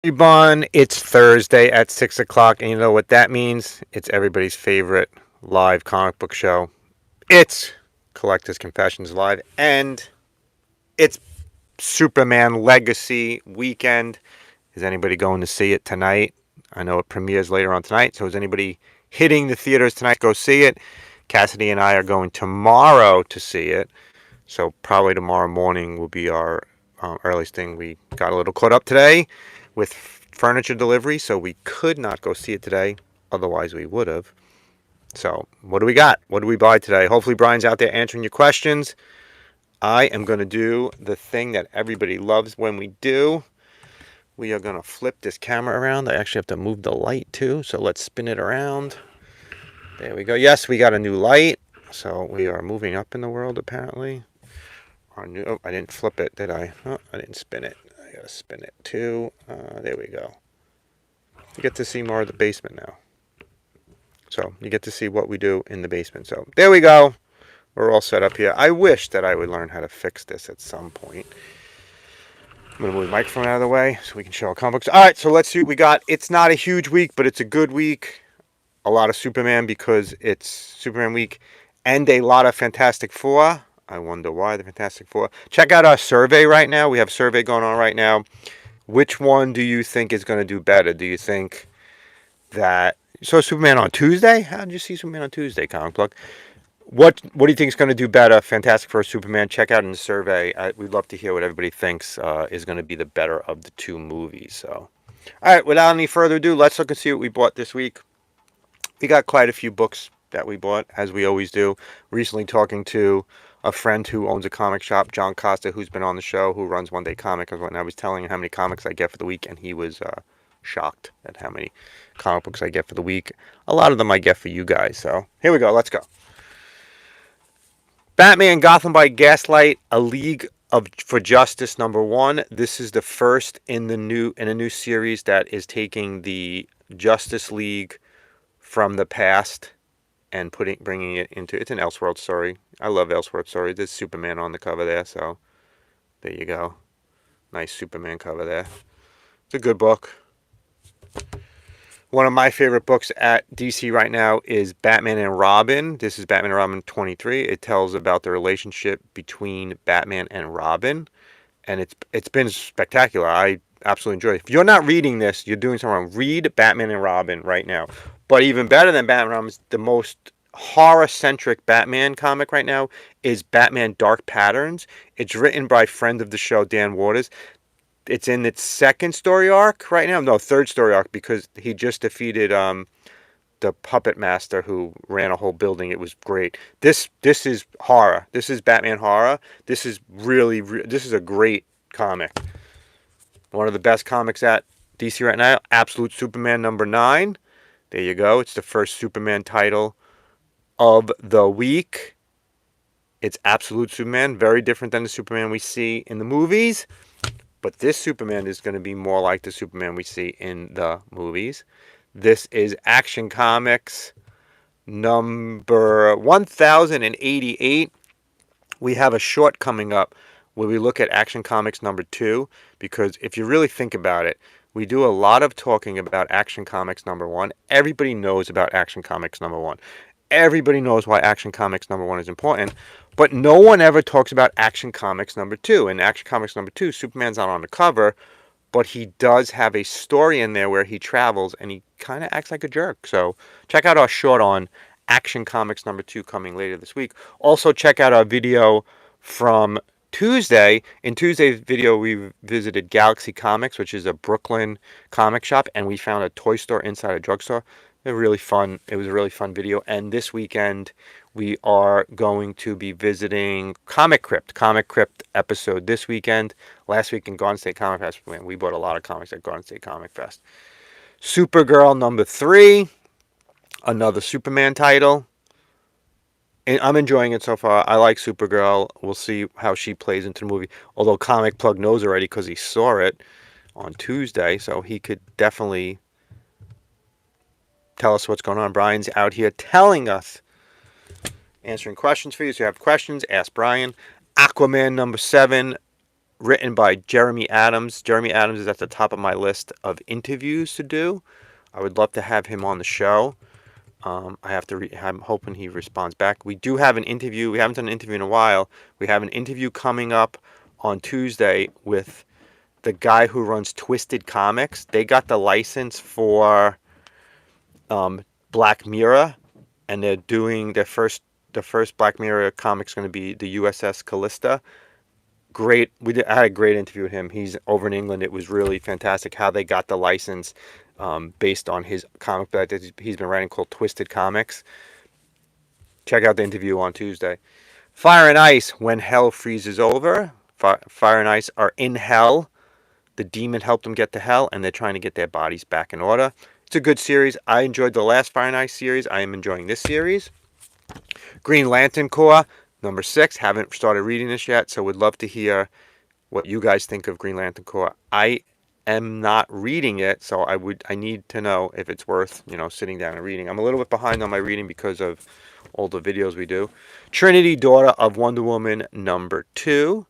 Ebon, it's Thursday at 6 o'clock, and you know what that means? It's everybody's favorite live comic book show. It's Collectors Confessions Live, and it's Superman Legacy weekend. Is anybody going to see it tonight? I know it premieres later on tonight, so is anybody hitting the theaters tonight? Go see it. Cassidy and I are going tomorrow to see it, so probably tomorrow morning will be our earliest thing. We got a little caught up today with furniture delivery, so we could not go see it today. Otherwise, we would have. So, what do we got? What do we buy today? Hopefully, Brian's out there answering your questions. I am going to do the thing that everybody loves when we do. We are going to flip this camera around. I actually have to move the light too, so let's spin it around. There we go. Yes, we got a new light. So, we are moving up in the world, apparently. Oh, I didn't flip it, did I? Oh, I didn't spin it. I got to spin it too. There we go. You get to see more of the basement now. So you get to see what we do in the basement. So there we go. We're all set up here. I wish that I would learn how to fix this at some point. I'm going to move the microphone out of the way so we can show our comic books. All right, so let's see what we got. It's not a huge week, but it's a good week. A lot of Superman because it's Superman week. And a lot of Fantastic Four. I wonder why the Fantastic Four. Check out our survey right now. We have a survey going on right now. Which one do you think is going to do better? Do you think that you saw Superman on Tuesday? How did you see Superman on Tuesday, Comic Book? What do you think is going to do better? Fantastic Four, Superman. Check out in the survey. We'd love to hear what everybody thinks is going to be the better of the two movies. So, all right, without any further ado, let's look and see what we bought this week. We got quite a few books that we bought, as we always do. Recently talking to a friend who owns a comic shop, John Costa, who's been on the show, who runs One Day Comic. And I was telling him how many comics I get for the week, and he was shocked at how many comic books I get for the week. A lot of them I get for you guys. So here we go. Let's go. Batman Gotham by Gaslight, A League for Justice #1. This is the first in a new series that is taking the Justice League from the past and bringing it into, it's an Elseworld story. I love Elseworld stories. There's Superman on the cover there, so there you go. Nice Superman cover there. It's a good book. One of my favorite books at DC right now is Batman and Robin. This is Batman and Robin 23. It tells about the relationship between Batman and Robin, and it's been spectacular. I absolutely enjoy it. If you're not reading this, you're doing something wrong. Read Batman and Robin right now. But even better than Batman and Robin, the most horror-centric Batman comic right now is Batman Dark Patterns. It's written by friend of the show, Dan Waters. It's in its second story arc right now. No, third story arc, because he just defeated the puppet master who ran a whole building. It was great. This is horror. This is Batman horror. This is this is a great comic. One of the best comics at DC right now. Absolute Superman #9. There you go. It's the first Superman title of the week. It's Absolute Superman. Very different than the Superman we see in the movies. But this Superman is going to be more like the Superman we see in the movies. This is Action Comics number 1088. We have a short coming up where we look at Action Comics #2, because if you really think about it, we do a lot of talking about Action Comics #1. Everybody knows about Action Comics #1. Everybody knows why Action Comics #1 is important, but no one ever talks about Action Comics #2. In Action Comics #2, Superman's not on the cover, but he does have a story in there where he travels and he kind of acts like a jerk. So check out our short on Action Comics #2 coming later this week. Also check out our video from Tuesday. In Tuesday's video, we visited Galaxy Comics, which is a Brooklyn comic shop, and we found a toy store inside a drugstore. It was a really fun video. And this weekend, we are going to be visiting Comic Crypt episode this weekend. Last week in Garden State Comic Fest, we bought a lot of comics at Garden State Comic Fest. Supergirl #3, another Superman title. And I'm enjoying it so far. I like Supergirl. We'll see how she plays into the movie. Although Comic Plug knows already because he saw it on Tuesday, so he could definitely tell us what's going on. Brian's out here telling us, answering questions for you. So you have questions, ask Brian. Aquaman #7, written by Jeremy Adams. Jeremy Adams is at the top of my list of interviews to do. I would love to have him on the show. I have to. I'm hoping he responds back. We do have an interview. We haven't done an interview in a while. We have an interview coming up on Tuesday with the guy who runs Twisted Comics. They got the license for Black Mirror, and they're doing their first. The first Black Mirror comic is going to be the USS Callista. Great. I had a great interview with him. He's over in England. It was really fantastic how they got the license based on his comic book that he's been writing called Twisted Comics. Check out the interview on Tuesday. Fire and Ice, When Hell Freezes Over. Fire and Ice are in hell. The demon helped them get to hell, and they're trying to get their bodies back in order. It's a good series. I enjoyed the last Fire and Ice series. I am enjoying this series. Green Lantern Corps, number 6. Haven't started reading this yet, so would love to hear what you guys think of Green Lantern Corps. I am not reading it, so I need to know if it's worth, sitting down and reading. I'm a little bit behind on my reading because of all the videos we do. Trinity, Daughter of Wonder Woman, number 2.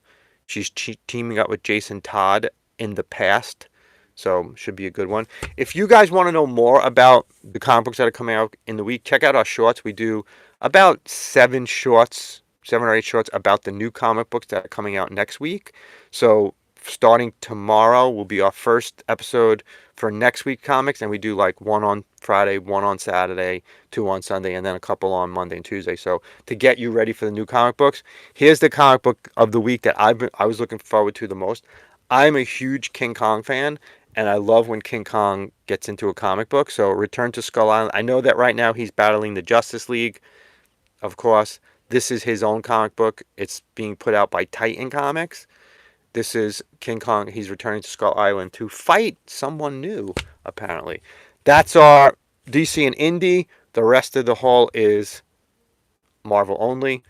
She's teaming up with Jason Todd in the past, so should be a good one. If you guys want to know more about the comic books that are coming out in the week, check out our shorts. We do about 7 or 8 shorts about the new comic books that are coming out next week. So starting tomorrow will be our first episode for next week comics, and we do like 1 on Friday, 1 on Saturday, 2 on Sunday, and then a couple on Monday and Tuesday. So to get you ready for the new comic books, here's the comic book of the week that I was looking forward to the most. I'm a huge King Kong fan, and I love when King Kong gets into a comic book. So Return to Skull Island. I know that right now he's battling the Justice League, of course. This is his own comic book. It's being put out by Titan Comics. This is King Kong. He's returning to Skull Island to fight someone new, apparently. That's our DC and Indie. The rest of the haul is Marvel only.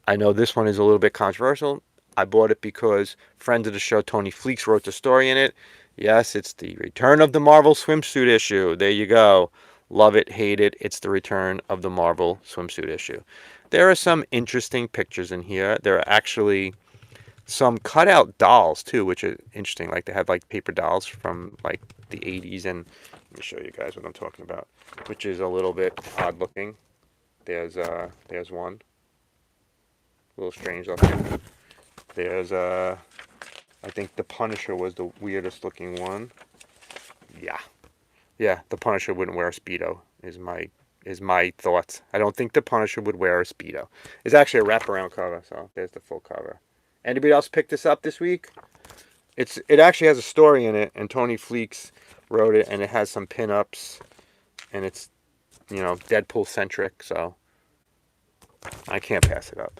I know this one is a little bit controversial. I bought it because friend of the show, Tony Fleeks, wrote the story in it. Yes, it's the return of the Marvel swimsuit issue. There you go. Love it, hate it. It's the return of the Marvel swimsuit issue. There are some interesting pictures in here. There are actually some cutout dolls too, which is interesting. Like they have like paper dolls from like the 80s, and let me show you guys what I'm talking about, which is a little bit odd looking. There's one. A little strange looking. There's I think the Punisher was the weirdest looking one. Yeah, the Punisher wouldn't wear a Speedo, is my thoughts. I don't think the Punisher would wear a Speedo. It's actually a wraparound cover, so there's the full cover. Anybody else pick this up this week? It actually has a story in it, and Tony Fleeks wrote it, and it has some pinups, and it's, Deadpool centric, so I can't pass it up.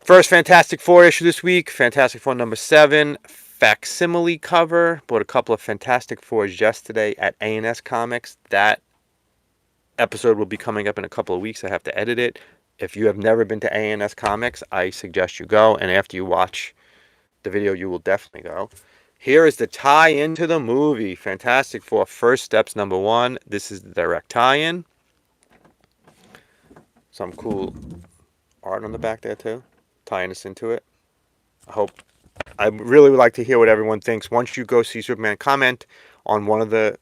First Fantastic Four issue this week, Fantastic Four number 7, facsimile cover. Bought a couple of Fantastic Fours yesterday at A&S Comics. That episode will be coming up in a couple of weeks. I have to edit it. If you have never been to A&S Comics, I suggest you go, and after you watch the video, you will definitely go. Here is the tie-in to the movie, Fantastic Four First Steps number 1. This is the direct tie-in. Some cool art on the back there too, tying us into it. I really would like to hear what everyone thinks. Once you go see Superman, comment on one of the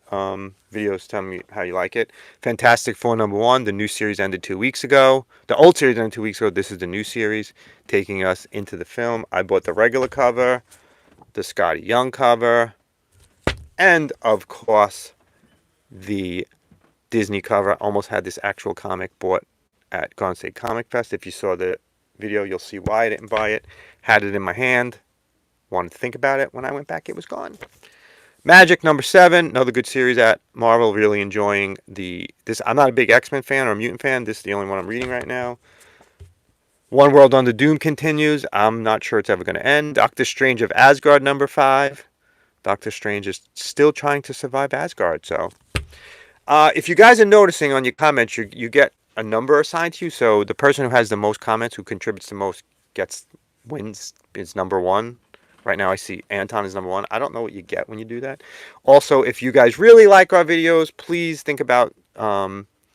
videos. Tell me how you like it. Fantastic Four number 1. The new series ended 2 weeks ago. The old series ended 2 weeks ago. This is the new series taking us into the film. I bought the regular cover, the Scotty Young cover, and of course the Disney cover. Almost had this actual comic bought at Garden State Comic Fest. If you saw the video, you'll see why I didn't buy it. Had it in my hand. Wanted to think about it. When I went back, it was gone. Magic number 7, another good series at Marvel. Really enjoying this. I'm not a big X-Men fan or a mutant fan. This is the only one I'm reading right now. One World Under Doom continues. I'm not sure it's ever going to end. Doctor Strange of Asgard number 5. Doctor Strange is still trying to survive Asgard. So, if you guys are noticing on your comments, you get a number assigned to you. So the person who has the most comments, who contributes the most, wins. Is number 1. Right now I see Anton is number 1. I don't know what you get when you do that. Also, if you guys really like our videos, please think about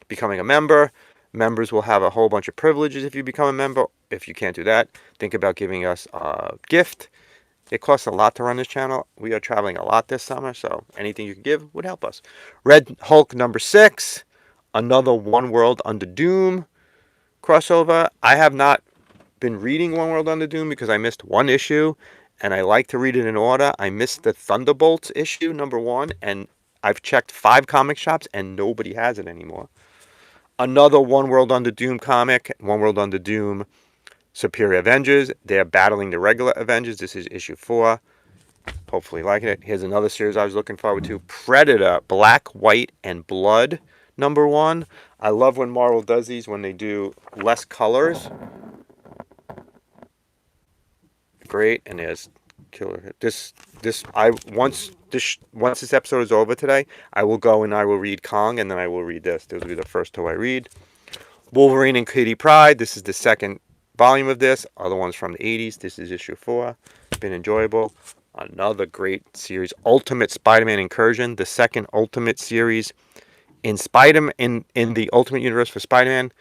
becoming a member. Members will have a whole bunch of privileges if you become a member. If you can't do that, think about giving us a gift. It costs a lot to run this channel. We are traveling a lot this summer, so anything you can give would help us. Red Hulk number 6, another One World Under Doom crossover. I have not been reading One World Under Doom because I missed one issue, and I like to read it in order. I missed the Thunderbolts issue number 1, and I've checked 5 comic shops, and nobody has it anymore. Another One World Under Doom comic, One World Under Doom Superior Avengers. They're battling the regular Avengers. This is issue 4. Hopefully liking it. Here's another series I was looking forward to. Predator, Black, White, and Blood, number 1. I love when Marvel does these, when they do less colors. Great. And there's Killer. Once this episode is over today, I will go and I will read Kong, and then I will read this. Those will be the first 2 I read. Wolverine and Kitty Pryde. This is the second volume of this. Other ones from the 80s. This is issue 4. It's been enjoyable. Another great series, Ultimate Spider-Man Incursion, the second Ultimate series in the Ultimate Universe for Spider-Man.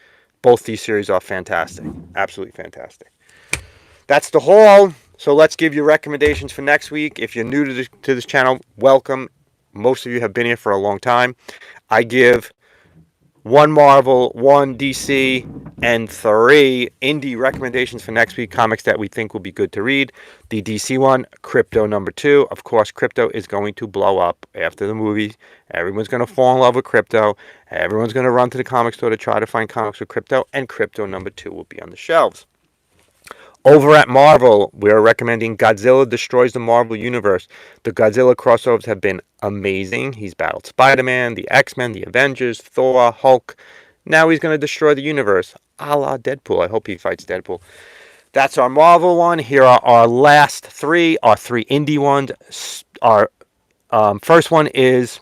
Both these series are fantastic, absolutely fantastic. That's the haul. So let's give you recommendations for next week. If you're new to this channel, welcome. Most of you have been here for a long time. I give 1 Marvel, 1 DC, and 3 indie recommendations for next week, comics that we think will be good to read. The DC one, Crypto number 2. Of course, Crypto is going to blow up after the movie. Everyone's going to fall in love with Crypto. Everyone's going to run to the comic store to try to find comics with Crypto, and Crypto number 2 will be on the shelves. Over at Marvel, we are recommending Godzilla Destroys the Marvel Universe. The Godzilla crossovers have been amazing. He's battled Spider-Man, the X-Men, the Avengers, Thor, Hulk. Now he's going to destroy the universe, a la Deadpool. I hope he fights Deadpool. That's our Marvel one. Here are our last 3, our 3 indie ones. Our first one is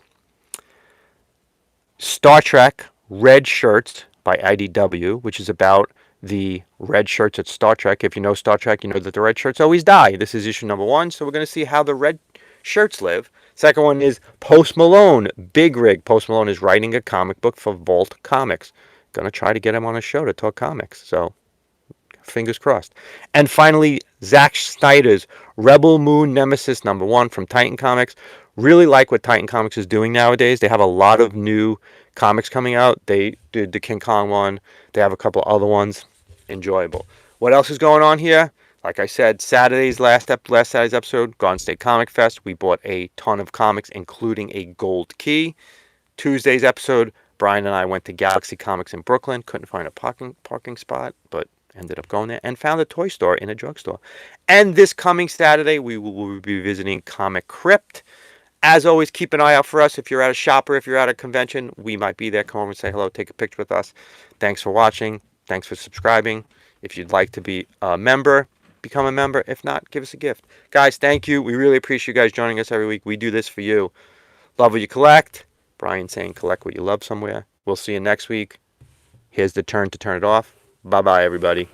Star Trek Red Shirts by IDW, which is about the red shirts at Star Trek. If you know Star Trek, you know that the red shirts always die. This is issue number 1, so we're going to see how the red shirts live. Second one is Post Malone, Big Rig. Post Malone is writing a comic book for Vault Comics. Going to try to get him on a show to talk comics, so fingers crossed. And finally, Zack Snyder's Rebel Moon Nemesis number 1 from Titan Comics. Really like what Titan Comics is doing nowadays. They have a lot of new comics coming out. They did the King Kong one. They have a couple other ones. Enjoyable. What else is going on here? Like I said, last Saturday's episode, Garden State Comic Fest. We bought a ton of comics, including a gold key. Tuesday's episode, Brian and I went to Galaxy Comics in Brooklyn. Couldn't find a parking spot, but ended up going there and found a toy store in a drugstore. And this coming Saturday, we will be visiting Comic Crypt. As always, keep an eye out for us. If you're at a shop or if you're at a convention, we might be there. Come over and say hello, take a picture with us. Thanks for watching. Thanks for subscribing. If you'd like to be a member, become a member. If not, give us a gift. Guys, thank you. We really appreciate you guys joining us every week. We do this for you. Love what you collect. Brian saying collect what you love somewhere. We'll see you next week. Here's the turn to turn it off. Bye-bye, everybody.